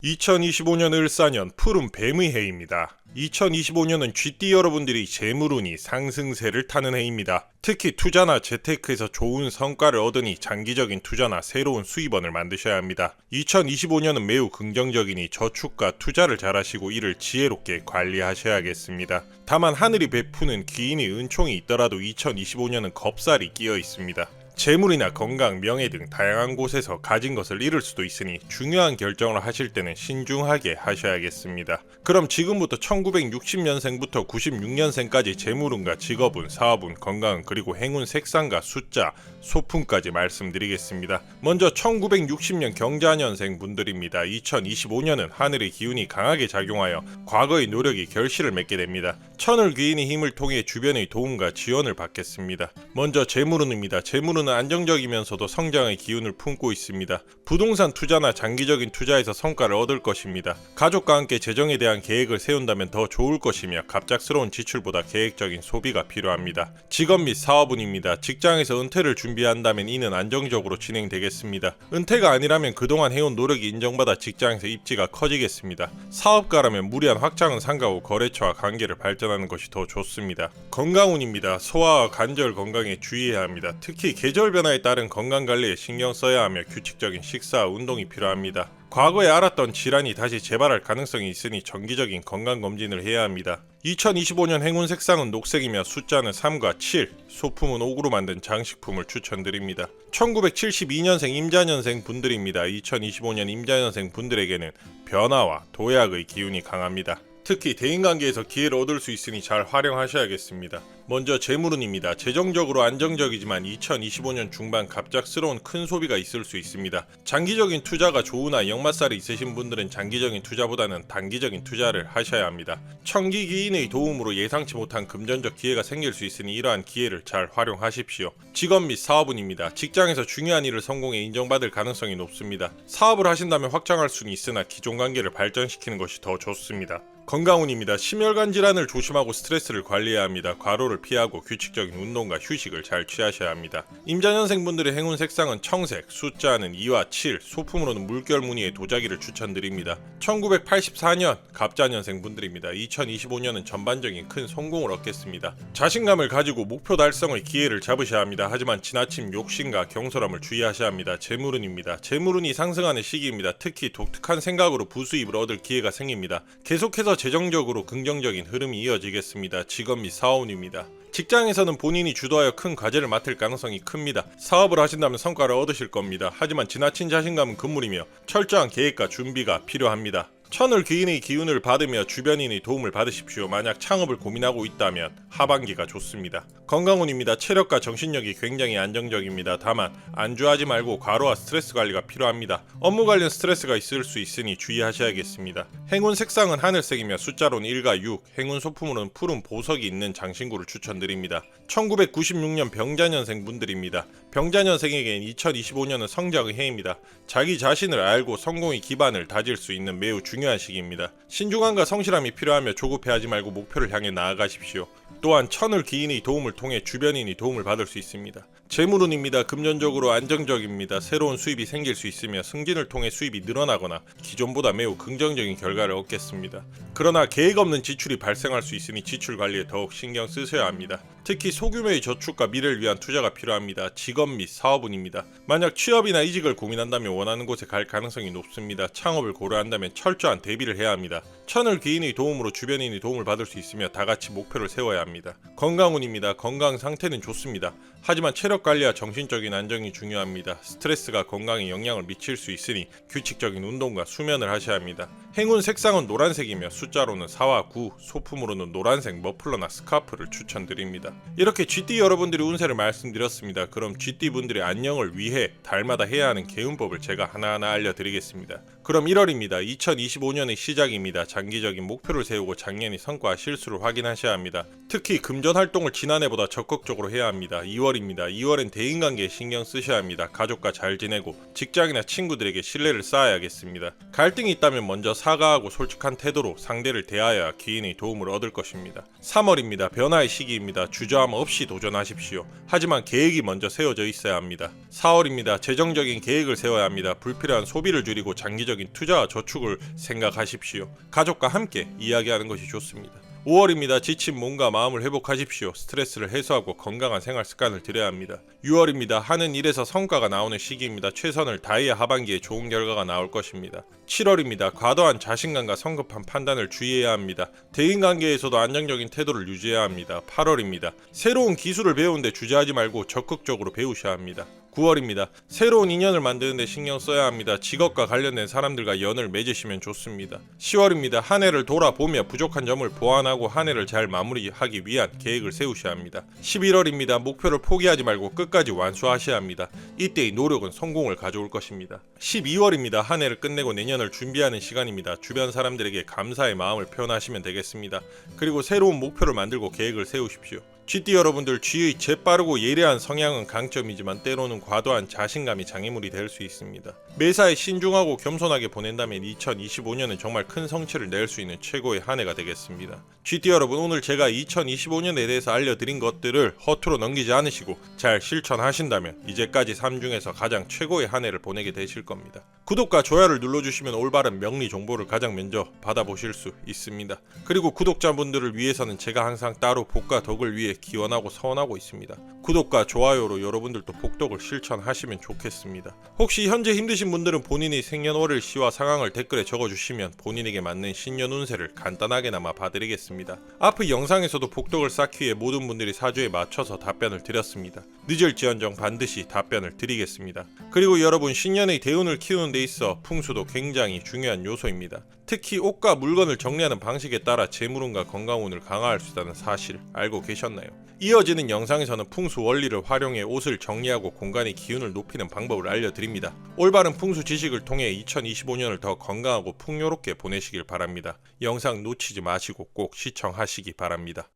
2025년 을사년 푸른 뱀의 해입니다. 2025년은 쥐띠 여러분들이 재물운이 상승세를 타는 해입니다. 특히 투자나 재테크에서 좋은 성과를 얻으니 장기적인 투자나 새로운 수입원을 만드셔야 합니다. 2025년은 매우 긍정적이니 저축과 투자를 잘하시고 이를 지혜롭게 관리하셔야겠습니다. 다만 하늘이 베푸는 기인의 은총이 있더라도 2025년은 겁살이 끼어 있습니다. 재물이나 건강, 명예 등 다양한 곳에서 가진 것을 잃을 수도 있으니 중요한 결정을 하실 때는 신중하게 하셔야겠습니다. 그럼 지금부터 1960년생부터 96년생까지 재물운과 직업운, 사업운, 건강운, 그리고 행운 색상과 숫자, 소품까지 말씀드리겠습니다. 먼저 1960년 경자년생 분들입니다. 2025년은 하늘의 기운이 강하게 작용하여 과거의 노력이 결실을 맺게 됩니다. 천을 귀인의 힘을 통해 주변의 도움과 지원을 받겠습니다. 먼저 재물운입니다. 재물운은 안정적이면서도 성장의 기운을 품고 있습니다. 부동산 투자나 장기적인 투자에서 성과를 얻을 것입니다. 가족과 함께 재정에 대한 계획을 세운다면 더 좋을 것이며 갑작스러운 지출보다 계획적인 소비가 필요합니다. 직업 및 사업운입니다. 직장에서 은퇴를 준비한다면 이는 안정적으로 진행되겠습니다. 은퇴가 아니라면 그동안 해온 노력이 인정받아 직장에서 입지가 커지겠습니다. 사업가라면 무리한 확장은 삼가고 거래처와 관계를 발전하는 것이 더 좋습니다. 건강운입니다. 소화와 관절 건강에 주의해야 합니다. 특히 계절 변화에 따른 건강관리에 신경 써야 하며 규칙적인 식사와 운동이 필요합니다. 과거에 앓았던 질환이 다시 재발할 가능성이 있으니 정기적인 건강검진을 해야 합니다. 2025년 행운 색상은 녹색이며 숫자는 3과 7, 소품은 옥으로 만든 장식품을 추천드립니다. 1972년생 임자년생 분들입니다. 2025년 임자년생 분들에게는 변화와 도약의 기운이 강합니다. 특히 대인관계에서 기회를 얻을 수 있으니 잘 활용하셔야겠습니다. 먼저 재물운입니다. 재정적으로 안정적이지만 2025년 중반 갑작스러운 큰 소비가 있을 수 있습니다. 장기적인 투자가 좋으나 역마살이 있으신 분들은 장기적인 투자보다는 단기적인 투자를 하셔야 합니다. 천기기인의 도움으로 예상치 못한 금전적 기회가 생길 수 있으니 이러한 기회를 잘 활용하십시오. 직업 및 사업운입니다. 직장에서 중요한 일을 성공해 인정받을 가능성이 높습니다. 사업을 하신다면 확장할 수는 있으나 기존 관계를 발전시키는 것이 더 좋습니다. 건강운입니다. 심혈관 질환을 조심하고 스트레스를 관리해야 합니다. 과로를 피하고 규칙적인 운동과 휴식을 잘 취하셔야 합니다. 임자년생분들의 행운 색상은 청색, 숫자는 2와 7, 소품으로는 물결 무늬의 도자기를 추천드립니다. 1984년 갑자년생분들입니다. 2025년은 전반적인 큰 성공을 얻겠습니다. 자신감을 가지고 목표 달성의 기회를 잡으셔야 합니다. 하지만 지나친 욕심과 경솔함을 주의하셔야 합니다. 재물운입니다. 재물운이 상승하는 시기입니다. 특히 독특한 생각으로 부수입을 얻을 기회가 생깁니다. 계속해서 재정적으로 긍정적인 흐름이 이어지겠습니다. 직업 및 사업운입니다. 직장에서는 본인이 주도하여 큰 과제를 맡을 가능성이 큽니다. 사업을 하신다면 성과를 얻으실 겁니다. 하지만 지나친 자신감은 금물이며 철저한 계획과 준비가 필요합니다. 천을 귀인의 기운을 받으며 주변인의 도움을 받으십시오. 만약 창업을 고민하고 있다면 하반기가 좋습니다. 건강운입니다. 체력과 정신력이 굉장히 안정적입니다. 다만 안주하지 말고 과로와 스트레스 관리가 필요합니다. 업무 관련 스트레스가 있을 수 있으니 주의하셔야겠습니다. 행운 색상은 하늘색이며 숫자로는 1과 6, 행운 소품으로는 푸른 보석이 있는 장신구를 추천드립니다. 1996년 병자년생 분들입니다. 병자년생에겐 2025년은 성장의 해입니다. 자기 자신을 알고 성공의 기반을 다질 수 있는 매우 중요한 시기입니다. 신중함과 성실함이 필요하며 조급해하지 말고 목표를 향해 나아가십시오. 또한 천을 기인의 도움을 통해 주변인이 도움을 받을 수 있습니다. 재물운입니다. 금전적으로 안정적입니다. 새로운 수입이 생길 수 있으며 승진을 통해 수입이 늘어나거나 기존보다 매우 긍정적인 결과를 얻겠습니다. 그러나 계획 없는 지출이 발생할 수 있으니 지출 관리에 더욱 신경 쓰셔야 합니다. 특히 소규모의 저축과 미래를 위한 투자가 필요합니다. 직업 및 사업운입니다. 만약 취업이나 이직을 고민한다면 원하는 곳에 갈 가능성이 높습니다. 창업을 고려한다면 철저한 대비를 해야 합니다. 천을 기인의 도움으로 주변인의 도움을 받을 수 있으며 다같이 목표를 세워야 합니다. 건강운입니다. 건강 상태는 좋습니다. 하지만 체력 관리와 정신적인 안정이 중요합니다. 스트레스가 건강에 영향을 미칠 수 있으니 규칙적인 운동과 수면을 하셔야 합니다. 행운 색상은 노란색이며 숫자로는 4와 9, 소품으로는 노란색 머플러나 스카프를 추천드립니다. 이렇게 쥐띠 여러분들이 운세를 말씀드렸습니다. 그럼 쥐띠 분들의 안녕을 위해 달마다 해야 하는 개운법을 제가 하나하나 알려드리겠습니다. 그럼 1월입니다. 2025년의 시작입니다. 장기적인 목표를 세우고 작년의 성과 실수를 확인하셔야 합니다. 특히 금전 활동을 지난해보다 적극적으로 해야 합니다. 2월입니다. 2월엔 대인관계에 신경 쓰셔야 합니다. 가족과 잘 지내고 직장이나 친구들에게 신뢰를 쌓아야겠습니다. 갈등이 있다면 먼저 사과하고 솔직한 태도로 상대를 대하여야 기인의 도움을 얻을 것입니다. 3월입니다. 변화의 시기입니다. 주저함 없이 도전하십시오. 하지만 계획이 먼저 세워져 있어야 합니다. 4월입니다. 재정적인 계획을 세워야 합니다. 불필요한 소비를 줄이고 장기적인 투자와 저축을 생각하십시오. 가족과 함께 이야기하는 것이 좋습니다. 5월입니다. 지친 몸과 마음을 회복하십시오. 스트레스를 해소하고 건강한 생활 습관을 들여야 합니다. 6월입니다. 하는 일에서 성과가 나오는 시기입니다. 최선을 다해야 하반기에 좋은 결과가 나올 것입니다. 7월입니다. 과도한 자신감과 성급한 판단을 주의해야 합니다. 대인관계에서도 안정적인 태도를 유지해야 합니다. 8월입니다. 새로운 기술을 배우는데 주저하지 말고 적극적으로 배우셔야 합니다. 9월입니다. 새로운 인연을 만드는데 신경 써야 합니다. 직업과 관련된 사람들과 연을 맺으시면 좋습니다. 10월입니다. 한 해를 돌아보며 부족한 점을 보완하고 한 해를 잘 마무리하기 위한 계획을 세우셔야 합니다. 11월입니다. 목표를 포기하지 말고 끝까지 완수하셔야 합니다. 이때의 노력은 성공을 가져올 것입니다. 12월입니다. 한 해를 끝내고 내년을 준비하는 시간입니다. 주변 사람들에게 감사의 마음을 표현하시면 되겠습니다. 그리고 새로운 목표를 만들고 계획을 세우십시오. GT 여러분들, G의 재빠르고 예리한 성향은 강점이지만 때로는 과도한 자신감이 장애물이 될 수 있습니다. 매사에 신중하고 겸손하게 보낸다면 2025년은 정말 큰 성취를 낼 수 있는 최고의 한 해가 되겠습니다. GT 여러분, 오늘 제가 2025년에 대해서 알려드린 것들을 허투루 넘기지 않으시고 잘 실천하신다면 이제까지 삶 중에서 가장 최고의 한 해를 보내게 되실 겁니다. 구독과 좋아요를 눌러주시면 올바른 명리 정보를 가장 먼저 받아보실 수 있습니다. 그리고 구독자분들을 위해서는 제가 항상 따로 복과 덕을 위해 기원하고 서원하고 있습니다. 구독과 좋아요로 여러분들도 복덕을 실천하시면 좋겠습니다. 혹시 현재 힘드신 분들은 본인의 생년월일 시와 상황을 댓글에 적어주시면 본인에게 맞는 신년 운세를 간단하게나마 봐드리겠습니다. 앞의 영상에서도 복덕을 쌓기 위해 모든 분들이 사주에 맞춰서 답변을 드렸습니다. 늦을지언정 반드시 답변을 드리겠습니다. 그리고 여러분, 신년의 대운을 키우는 데 있어 풍수도 굉장히 중요한 요소입니다. 특히 옷과 물건을 정리하는 방식에 따라 재물운과 건강운을 강화할 수 있다는 사실 알고 계셨나요? 이어지는 영상에서는 풍수 원리를 활용해 옷을 정리하고 공간의 기운을 높이는 방법을 알려드립니다. 올바른 풍수 지식을 통해 2025년을 더 건강하고 풍요롭게 보내시길 바랍니다. 영상 놓치지 마시고 꼭 시청하시기 바랍니다.